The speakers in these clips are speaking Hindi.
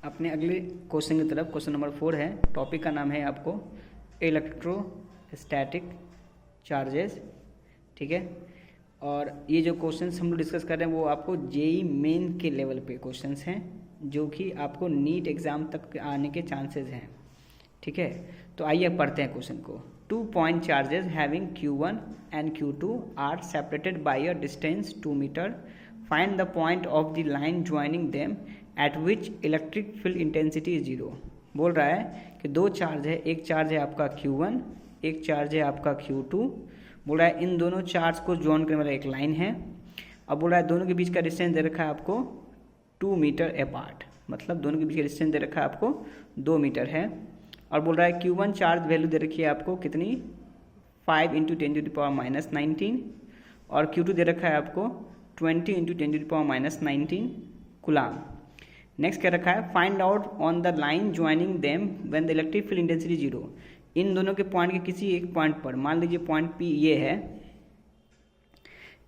अपने अगले क्वेश्चन की तरफ। क्वेश्चन नंबर 4 है, टॉपिक का नाम है आपको इलेक्ट्रोस्टैटिक चार्जेस। ठीक है, और ये जो क्वेश्चंस हम लोग डिस्कस कर रहे हैं वो आपको जेई मेन के लेवल पे क्वेश्चंस हैं, जो कि आपको नीट एग्ज़ाम तक आने के चांसेस हैं। ठीक है, तो आइए अब पढ़ते हैं क्वेश्चन को। 2 point charges having Q1 and Q2 are separated by a distance 2 meter. Find the point of the line joining them at which electric field intensity is 0. बोल रहा है कि दो चार्ज है, एक चार्ज है आपका Q1, एक चार्ज है आपका Q2। बोल रहा है इन दोनों चार्ज को जॉइन करने वाला एक लाइन है। अब बोल रहा है दोनों के बीच का डिस्टेंस दे रखा है आपको 2 मीटर अपार्ट, मतलब दोनों के बीच का डिस्टेंस दे रखा है आपको 2 मीटर है। और बोल रहा है Q1 चार्ज वैल्यू दे रखी है आपको कितनी, 5 × 10⁻⁻19, और Q2 दे रखा है आपको 20 × 10⁻⁻19 कूलाम। नेक्स्ट क्या रखा है, find out on the line joining them when the electric field intensity 0। इन दोनों के पॉइंट के किसी एक पॉइंट पर, मान लीजिए पॉइंट P ये है,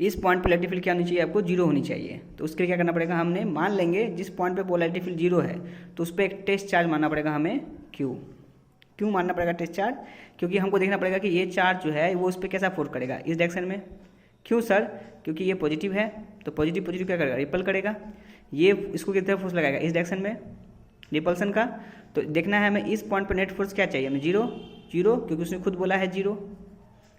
इस पॉइंट पर इलेक्ट्रिक फील्ड क्या होनी चाहिए आपको, 0 होनी चाहिए। तो उसके लिए क्या करना पड़ेगा, हमने मान लेंगे जिस पॉइंट पे पोलैरिटी फील्ड 0 है तो उस पर एक टेस्ट चार्ज मानना पड़ेगा हमें Q। क्यों मानना पड़ेगा टेस्ट चार्ज, क्योंकि हमको देखना पड़ेगा कि ये चार्ज जो है वो उस पर कैसा फोर्स करेगा, इस डायरेक्शन में। क्यों सर, क्योंकि ये पॉजिटिव है तो पॉजिटिव पॉजिटिव क्या करेगा, रिपल करेगा। ये इसको कितना फोर्स लगाएगा, इस डायरेक्शन में, रिपल्सन का। तो देखना है हमें इस पॉइंट पर नेट फोर्स क्या चाहिए हमें, 0 क्योंकि उसने खुद बोला है 0।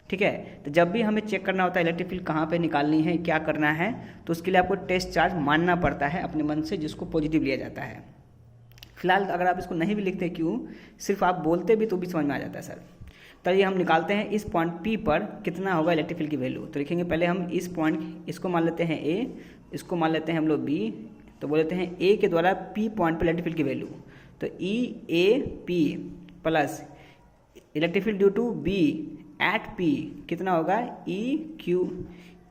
ठीक है, तो जब भी हमें चेक करना होता है इलेक्ट्रिक फील्ड कहाँ पे निकालनी है, क्या करना है, तो उसके लिए आपको टेस्ट चार्ज मानना पड़ता है अपने मन से, जिसको पॉजिटिव लिया जाता है। फिलहाल अगर आप इसको नहीं भी लिखते, क्यों, सिर्फ आप बोलते भी तो भी समझ में आ जाता है सर। तो ये हम निकालते हैं इस पॉइंट P पर कितना होगा इलेक्ट्रिक फील्ड की वैल्यू। तो लिखेंगे पहले हम इस पॉइंट, इसको मान लेते हैं A, इसको मान लेते हैं हम लोग B। तो बोल लेते हैं A के द्वारा P पॉइंट पर इलेक्ट्रिक फील्ड की वैल्यू, तो EAP plus electric field due to B at P कितना होगा,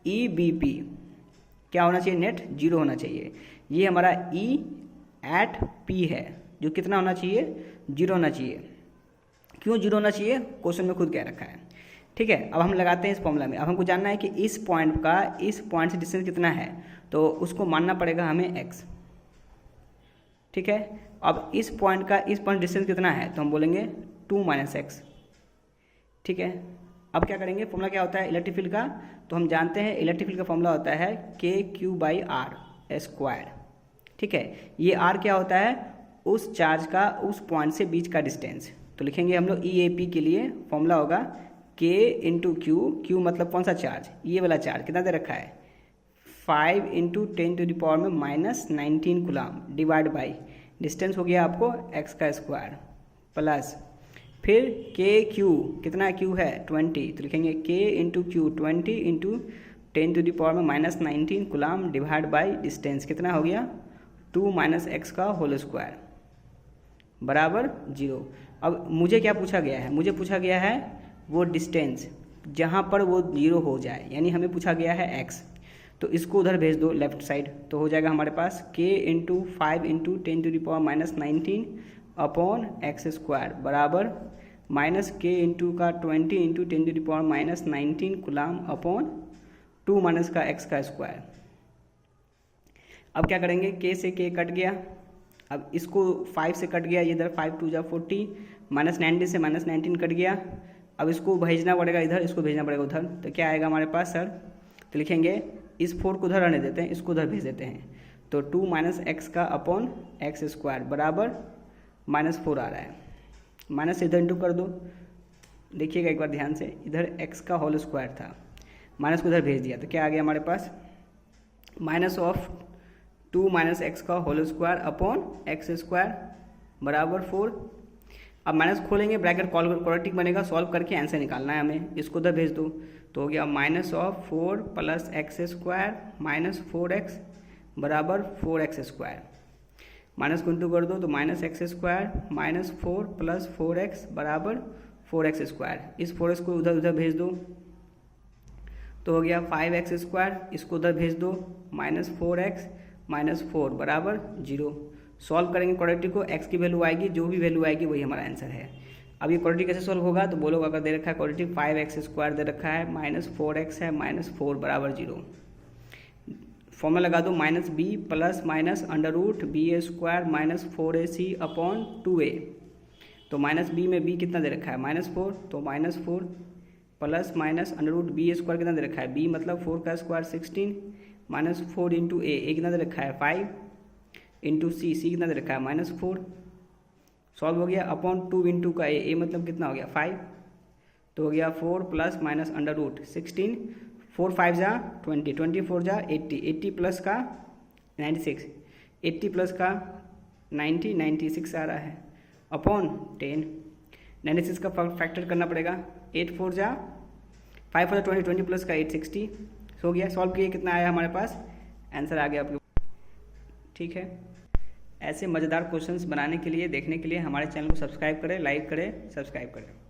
EBP क्या होना चाहिए, नेट 0 होना चाहिए। ये हमारा E एट P है जो कितना होना चाहिए, 0 होना चाहिए। क्यों 0 होना चाहिए, क्वेश्चन में खुद कह रखा है। ठीक है, अब हम लगाते हैं इस फॉर्मूला में। अब हमको जानना है कि इस पॉइंट का इस पॉइंट से डिस्टेंस कितना है, तो उसको मानना पड़ेगा हमें x। ठीक है, अब इस पॉइंट का इस पॉइंट डिस्टेंस कितना है, तो हम बोलेंगे 2 - x। ठीक है, अब क्या करेंगे, फॉर्मूला क्या होता है इलेक्ट्रिक फील्ड का, तो हम जानते हैं इलेक्ट्रिक फील्ड का फॉर्मूला होता है KQ/R²। ठीक है, ये R क्या होता है, उस चार्ज का उस पॉइंट से बीच का डिस्टेंस। तो लिखेंगे हम लोग EAP के लिए फॉर्मूला होगा K × Q। Q मतलब कौन सा चार्ज, ये वाला चार्ज कितना दे रखा है, 5 × 10⁻⁻19 कूलाम, डिवाइड बाई डिस्टेंस हो गया आपको x² प्लस फिर KQ कितना Q है 20, तो लिखेंगे K × Q 20 × 10⁻⁻19 coulomb divide by distance कितना हो गया 2 - x² बराबर 0। अब मुझे क्या पूछा गया है, मुझे पूछा गया है वो डिस्टेंस जहाँ पर वो 0 हो जाए, यानी हमें पूछा गया है x। तो इसको उधर भेज दो लेफ्ट साइड, तो हो जाएगा हमारे पास K × 5 × 10⁻⁻19 अपॉन x² बराबर माइनस K × का 20 × 10⁻⁻19 कूलाम अपॉन 2 - का x²। अब क्या करेंगे, K से K कट गया, अब इसको 5 से कट गया, इधर 5 × 2 = 40, -19 से -19 कट गया। अब इसको भेजना पड़ेगा इधर, इसको भेजना पड़ेगा उधर, तो क्या आएगा हमारे पास सर, तो लिखेंगे इस 4 को उधर रहने देते हैं, इसको उधर भेज देते हैं, तो 2 - x का अपॉन x² बराबर -4 आ रहा है। माइनस से इधर इंटू कर दो, देखिएगा एक बार ध्यान से, इधर x का होल स्क्वायर था, माइनस को इधर भेज दिया, तो क्या आ गया हमारे पास, -2 - x का होल स्क्वायर अपॉन x² बराबर 4। अब माइनस खोलेंगे, ब्रैकेट क्वाड्रेटिक बनेगा, सॉल्व करके आंसर निकालना है हमें, इसको उधर भेज दो, तो हो गया -4 + x² - 4x बराबर 4x²। माइनस को इंटू कर दो, तो -x² - 4 + 4x बराबर 4x²। इस 4x को उधर उधर भेज दो, तो हो गया 5x², इसको उधर भेज दो, -4x - 4 बराबर 0। सॉल्व करेंगे क्वाड्रेटिक को, x की वैल्यू आएगी, जो भी वैल्यू आएगी वही हमारा आंसर है। अब ये क्वाड्रेटिक कैसे सॉल्व होगा, तो बोलो अगर दे रखा है क्वाड्रेटिक 5x² दे रखा है, -4x है, -4 बराबर 0। फॉर्मूला लगा दो minus B plus minus under root B A square minus 4ac upon 2a। तो माइनस बी में बी कितना दे रखा है -4, तो -4 plus minus under root B A square कितना दे रखा है, बी मतलब 4 का स्क्वायर 16 -4 इंटू ए कितना दे रखा है 5 इंटू सी कितना दे रखा है -4। सॉल्व हो गया अपॉन 2 इंटू का ए मतलब कितना हो गया 5, तो हो गया 4 प्लस माइनस अंडर रूट 16, 4 5 जा 20, 24 जा 80, 80 प्लस का 96, 80 प्लस का 90, 96 आ रहा है अपॉन 10। 96 का फैक्टर करना पड़ेगा, 8 4 जा 5 4 20, 20 प्लस का 860। हो गया, सॉल्व किए कितना आया हमारे पास, आंसर आ गया आपके। ठीक है, ऐसे मज़ेदार क्वेश्चंस बनाने के लिए देखने के लिए हमारे चैनल को सब्सक्राइब करें, लाइक करें, सब्सक्राइब करें।